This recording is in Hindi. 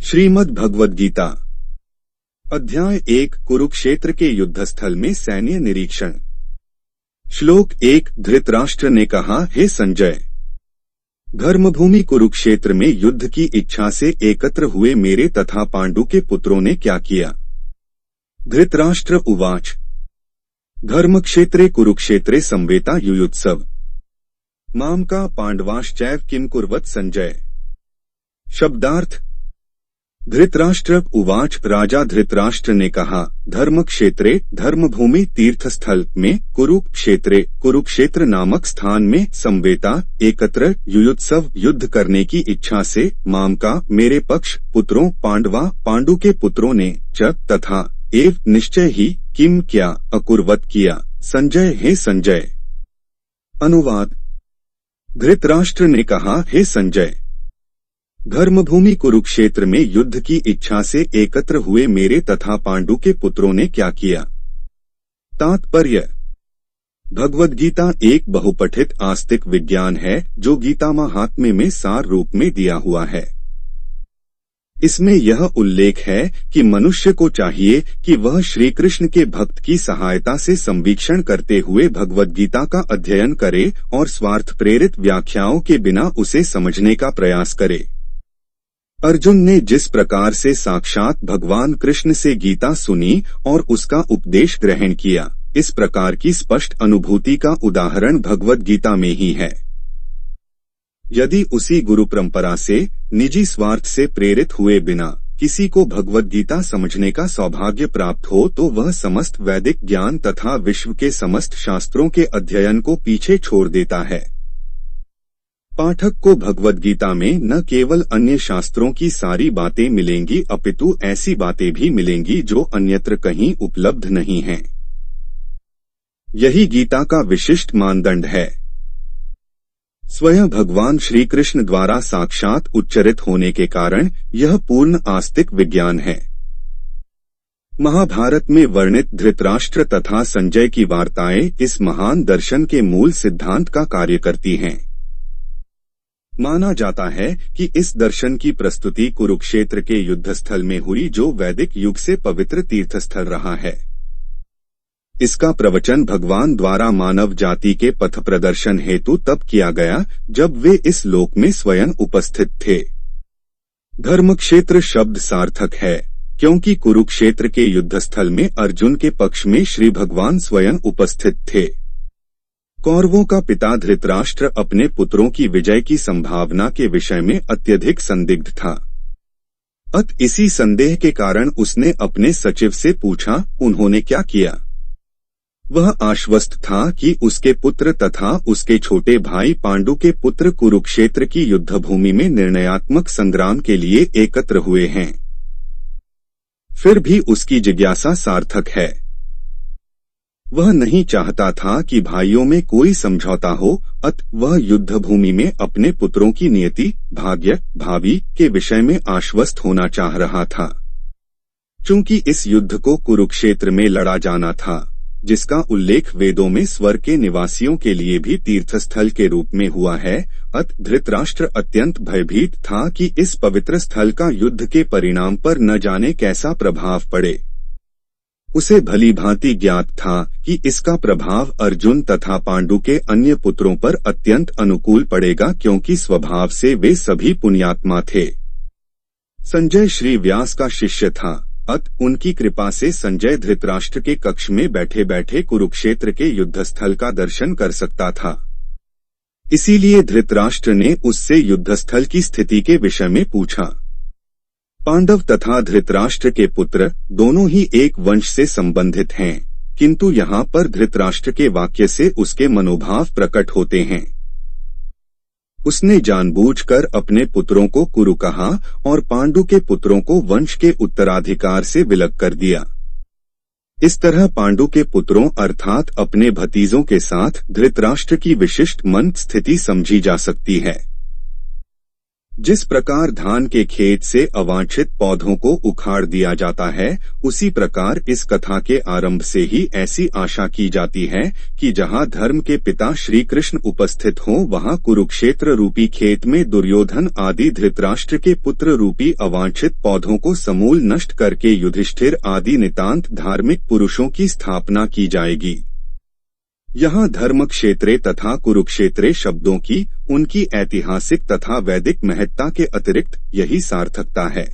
श्रीमद् भगवद गीता अध्याय 1 कुरुक्षेत्र के युद्धस्थल में सैन्य निरीक्षण। श्लोक 1 धृतराष्ट्र ने कहा, हे संजय, धर्मभूमि कुरुक्षेत्र में युद्ध की इच्छा से एकत्र हुए मेरे तथा पांडु के पुत्रों ने क्या किया। धृतराष्ट्र उवाच धर्मक्षेत्रे कुरुक्षेत्रे संवेता युयुत्सव माम का पांडवाश्चैव किम कुर्वत संजय। शब्दार्थ धृतराष्ट्र उवाच राजा धृतराष्ट्र ने कहा, धर्म क्षेत्रे धर्मभूमि तीर्थस्थल में कुरुक्षेत्रे कुरुक्षेत्र नामक स्थान में संवेता एकत्र युयुत्सव युद्ध करने की इच्छा से माम का मेरे पक्ष पुत्रों पांडवा पांडु के पुत्रों ने च तथा एव निश्चय ही किम क्या अकुर्वत किया संजय हे संजय। अनुवाद धृतराष्ट्र ने कहा, हे संजय, धर्मभूमि कुरुक्षेत्र में युद्ध की इच्छा से एकत्र हुए मेरे तथा पांडु के पुत्रों ने क्या किया। तात्पर्य भगवद गीता एक बहुपठित आस्तिक विज्ञान है जो गीता महात्म्य में सार रूप में दिया हुआ है। इसमें यह उल्लेख है कि मनुष्य को चाहिए कि वह श्री कृष्ण के भक्त की सहायता से संवीक्षण करते हुए भगवद गीता का अध्ययन करे और स्वार्थ प्रेरित व्याख्याओं के बिना उसे समझने का प्रयास करे। अर्जुन ने जिस प्रकार से साक्षात भगवान कृष्ण से गीता सुनी और उसका उपदेश ग्रहण किया, इस प्रकार की स्पष्ट अनुभूति का उदाहरण भगवद गीता में ही है। यदि उसी गुरु परंपरा से निजी स्वार्थ से प्रेरित हुए बिना किसी को भगवद गीता समझने का सौभाग्य प्राप्त हो तो वह समस्त वैदिक ज्ञान तथा विश्व के समस्त शास्त्रों के अध्ययन को पीछे छोड़ देता है। पाठक को भगवद गीता में न केवल अन्य शास्त्रों की सारी बातें मिलेंगी अपितु ऐसी बातें भी मिलेंगी जो अन्यत्र कहीं उपलब्ध नहीं हैं। यही गीता का विशिष्ट मानदंड है। स्वयं भगवान श्री कृष्ण द्वारा साक्षात उच्चरित होने के कारण यह पूर्ण आस्तिक विज्ञान है। महाभारत में वर्णित धृतराष्ट्र तथा संजय की वार्ताएं इस महान दर्शन के मूल सिद्धांत का कार्य करती हैं। माना जाता है कि इस दर्शन की प्रस्तुति कुरुक्षेत्र के युद्धस्थल में हुई जो वैदिक युग से पवित्र तीर्थस्थल रहा है। इसका प्रवचन भगवान द्वारा मानव जाति के पथ प्रदर्शन हेतु तब किया गया जब वे इस लोक में स्वयं उपस्थित थे। धर्मक्षेत्र शब्द सार्थक है क्योंकि कुरुक्षेत्र के युद्धस्थल में अर्जुन के पक्ष में श्री भगवान स्वयं उपस्थित थे। कौरवों का पिता धृतराष्ट्र अपने पुत्रों की विजय की संभावना के विषय में अत्यधिक संदिग्ध था। इसी संदेह के कारण उसने अपने सचिव से पूछा, उन्होंने क्या किया। वह आश्वस्त था कि उसके पुत्र तथा उसके छोटे भाई पांडु के पुत्र कुरुक्षेत्र की युद्धभूमि में निर्णयात्मक संग्राम के लिए एकत्र हुए हैं। फिर भी उसकी जिज्ञासा सार्थक है। वह नहीं चाहता था कि भाइयों में कोई समझौता हो, वह युद्धभूमि में अपने पुत्रों की नियति, भाग्य, भावी के विषय में आश्वस्त होना चाह रहा था। चूंकि इस युद्ध को कुरुक्षेत्र में लड़ा जाना था, जिसका उल्लेख वेदों में स्वर्ग के निवासियों के लिए भी तीर्थस्थल के रूप में हुआ है, धृतराष्ट्र अत्यंत भयभीत था कि इस पवित्र स्थल का युद्ध के परिणाम पर न जाने कैसा प्रभाव पड़े। उसे भली भांति ज्ञात था कि इसका प्रभाव अर्जुन तथा पांडु के अन्य पुत्रों पर अत्यंत अनुकूल पड़ेगा क्योंकि स्वभाव से वे सभी पुण्यात्मा थे। संजय श्री व्यास का शिष्य था, उनकी कृपा से संजय धृतराष्ट्र के कक्ष में बैठे बैठे कुरुक्षेत्र के युद्धस्थल का दर्शन कर सकता था। इसीलिए धृतराष्ट्र ने उससे युद्धस्थल की स्थिति के विषय में पूछा। पांडव तथा धृतराष्ट्र के पुत्र दोनों ही एक वंश से संबंधित हैं, किंतु यहाँ पर धृतराष्ट्र के वाक्य से उसके मनोभाव प्रकट होते हैं। उसने जानबूझकर अपने पुत्रों को कुरु कहा और पांडु के पुत्रों को वंश के उत्तराधिकार से विलग कर दिया। इस तरह पांडु के पुत्रों अर्थात अपने भतीजों के साथ धृतराष्ट्र की विशिष्ट मन स्थिति समझी जा सकती है। जिस प्रकार धान के खेत से अवांछित पौधों को उखाड़ दिया जाता है, उसी प्रकार इस कथा के आरंभ से ही ऐसी आशा की जाती है कि जहां धर्म के पिता श्री कृष्ण उपस्थित हों, वहां कुरुक्षेत्र रूपी खेत में दुर्योधन आदि धृतराष्ट्र के पुत्र रूपी अवांछित पौधों को समूल नष्ट करके युधिष्ठिर आदि नितांत धार्मिक पुरुषों की स्थापना की जाएगी। यहाँ धर्म क्षेत्रे तथा कुरुक्षेत्रे शब्दों की उनकी ऐतिहासिक तथा वैदिक महत्ता के अतिरिक्त यही सार्थकता है।